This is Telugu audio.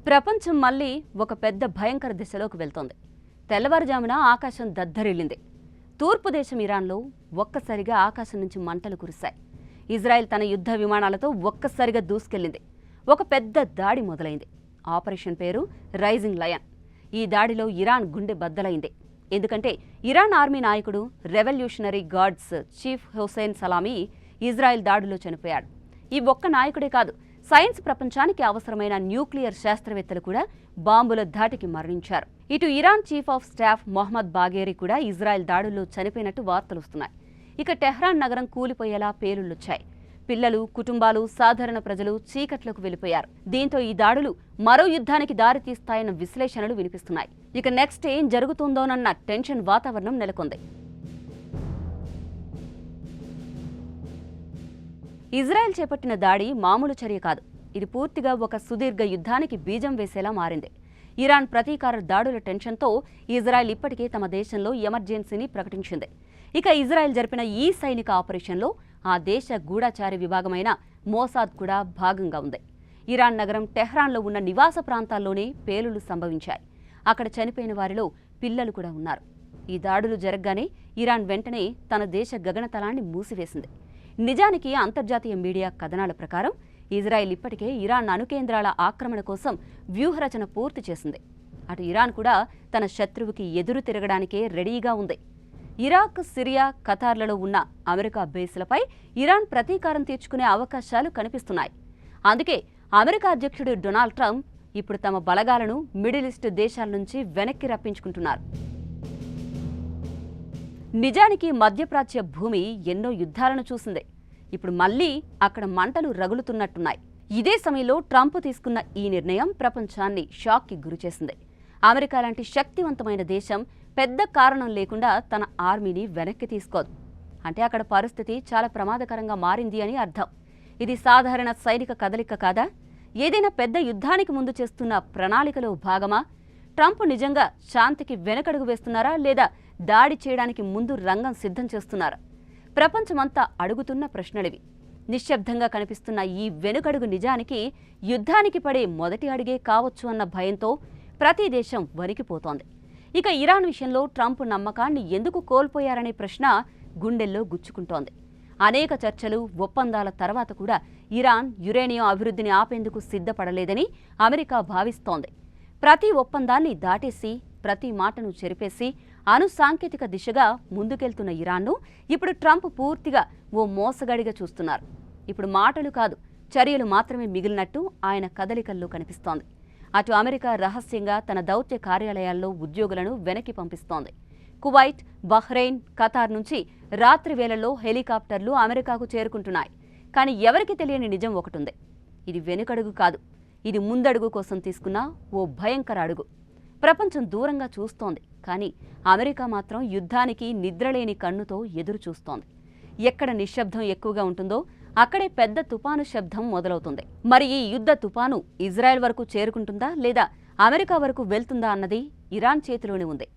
ప్రపంచం మళ్లీ ఒక పెద్ద భయంకర దిశలోకి వెళ్తోంది. తెల్లవారుజామున ఆకాశం దద్దరిల్లింది. తూర్పు దేశం ఇరాన్లో ఒక్కసారిగా ఆకాశం నుంచి మంటలు కురిశాయి. ఇజ్రాయెల్ తన యుద్ధ విమానాలతో ఒక్కసారిగా దూసుకెళ్లింది. ఒక పెద్ద దాడి మొదలైంది. ఆపరేషన్ పేరు రైజింగ్ లయన్. ఈ దాడిలో ఇరాన్ గుండె బద్దలైంది. ఎందుకంటే ఇరాన్ ఆర్మీ నాయకుడు revolutionary guards chief Hossein Salami Israel దాడిలో చనిపోయాడు. ఈ ఒక్క నాయకుడే కాదు, సైన్స్ ప్రపంచానికి అవసరమైన న్యూక్లియర్ శాస్త్రవేత్తలు కూడా బాంబుల ధాటికి మరణించారు. ఇటు Iran chief of staff Mohammad Bagheri కూడా ఇజ్రాయెల్ దాడుల్లో చనిపోయినట్టు వార్తలొస్తున్నాయి. ఇక టెహ్రాన్ నగరం కూలిపోయేలా పేలుళ్లొచ్చాయి. పిల్లలు, కుటుంబాలు, సాధారణ ప్రజలు చీకట్లోకి వెళ్లిపోయారు. దీంతో ఈ దాడులు మరో యుద్ధానికి దారితీస్తాయన్న విశ్లేషణలు వినిపిస్తున్నాయి. ఇక నెక్స్ట్ ఏం జరుగుతుందోనన్న టెన్షన్ వాతావరణం నెలకొంది. ఇజ్రాయెల్ చేపట్టిన దాడి మామూలు చర్య కాదు. ఇది పూర్తిగా ఒక సుదీర్ఘ యుద్ధానికి బీజం వేసేలా మారింది. ఇరాన్ ప్రతీకార దాడుల టెన్షన్తో ఇజ్రాయెల్ ఇప్పటికే తమ దేశంలో ఎమర్జెన్సీని ప్రకటించింది. ఇక ఇజ్రాయెల్ జరిపిన ఈ సైనిక ఆపరేషన్లో ఆ దేశ గూఢచారి విభాగమైన మోసాద్ కూడా భాగంగా ఉంది. ఇరాన్ నగరం టెహ్రాన్లో ఉన్న నివాస ప్రాంతాల్లోనే పేలుళ్లు సంభవించాయి. అక్కడ చనిపోయిన వారిలో పిల్లలు కూడా ఉన్నారు. ఈ దాడులు జరగగానే ఇరాన్ వెంటనే తన దేశ గగనతలాన్ని మూసివేసింది. నిజానికి అంతర్జాతీయ మీడియా కథనాల ప్రకారం ఇజ్రాయెల్ ఇప్పటికే ఇరాన్ అణుకేంద్రాల ఆక్రమణ కోసం వ్యూహరచన పూర్తి చేసింది. అటు ఇరాన్ కూడా తన శత్రువుకి ఎదురు తిరగడానికే రెడీగా ఉంది. ఇరాక్, సిరియా, ఖతార్లలో ఉన్న అమెరికా బేస్లపై ఇరాన్ ప్రతీకారం తీర్చుకునే అవకాశాలు కనిపిస్తున్నాయి. అందుకే అమెరికా అధ్యక్షుడు డొనాల్డ్ ట్రంప్ ఇప్పుడు తమ బలగాలను మిడిల్ ఈస్ట్ దేశాల నుంచి వెనక్కి రప్పించుకుంటున్నారు. నిజానికి మధ్యప్రాచ్య భూమి ఎన్నో యుద్ధాలను చూసింది. ఇప్పుడు మళ్లీ అక్కడ మంటలు రగులుతున్నట్టున్నాయి. ఇదే సమయంలో ట్రంప్ తీసుకున్న ఈ నిర్ణయం ప్రపంచాన్ని షాక్కి గురిచేసింది. అమెరికా లాంటి శక్తివంతమైన దేశం పెద్ద కారణం లేకుండా తన ఆర్మీని వెనక్కి తీసుకోదు. అంటే అక్కడ పరిస్థితి చాలా ప్రమాదకరంగా మారింది అని అర్థం. ఇది సాధారణ సైనిక కదలిక కాదా? ఏదైనా పెద్ద యుద్ధానికి ముందు చేస్తున్న ప్రణాళికలో భాగమా? ట్రంప్ నిజంగా శాంతికి వెనకడుగు వేస్తున్నారా, లేదా దాడి చేయడానికి ముందు రంగం సిద్ధం చేస్తున్నారా? ప్రపంచమంతా అడుగుతున్న ప్రశ్నలివి. నిశ్శబ్దంగా కనిపిస్తున్న ఈ వెనుకడుగు నిజానికి యుద్ధానికి పడే మొదటి అడుగే కావచ్చు అన్న భయంతో ప్రతి దేశం వణికిపోతోంది. ఇక ఇరాన్ విషయంలో ట్రంప్ నమ్మకాన్ని ఎందుకు కోల్పోయారనే ప్రశ్న గుండెల్లో గుచ్చుకుంటోంది. అనేక చర్చలు, ఒప్పందాల తర్వాత కూడా ఇరాన్ యురేనియం అభివృద్ధిని ఆపేందుకు సిద్ధపడలేదని అమెరికా భావిస్తోంది. ప్రతి ఒప్పందాన్ని దాటేసి, ప్రతి మాటను చెరిపేసి అణు సాంకేతిక దిశగా ముందుకెళ్తున్న ఇరాన్ను ఇప్పుడు ట్రంప్ పూర్తిగా ఓ మోసగాడిగా చూస్తున్నారు. ఇప్పుడు మాటలు కాదు, చర్యలు మాత్రమే మిగిలినట్టు ఆయన కదలికల్లో కనిపిస్తోంది. అటు అమెరికా రహస్యంగా తన దౌత్య కార్యాలయాల్లో ఉద్యోగులను వెనక్కి పంపిస్తోంది. కువైట్, బహ్రెయిన్, ఖతార్ నుంచి రాత్రి వేళల్లో హెలికాప్టర్లు అమెరికాకు చేరుకుంటున్నాయి. కానీ ఎవరికి తెలియని నిజం ఒకటుంది. ఇది వెనుకడుగు కాదు, ఇది ముందడుగు కోసం తీసుకున్న ఓ భయంకర అడుగు. ప్రపంచం దూరంగా చూస్తోంది, కానీ అమెరికా మాత్రం యుద్ధానికి నిద్రలేని కన్నుతో ఎదురు చూస్తోంది. ఎక్కడ నిశ్శబ్దం ఎక్కువగా ఉంటుందో అక్కడే పెద్ద తుపాను శబ్దం మొదలవుతుంది. మరి ఈ యుద్ధ తుపాను ఇజ్రాయెల్ వరకు చేరుకుంటుందా, లేదా అమెరికా వరకు వెళ్తుందా అన్నది ఇరాన్ చేతిలోనే ఉంది.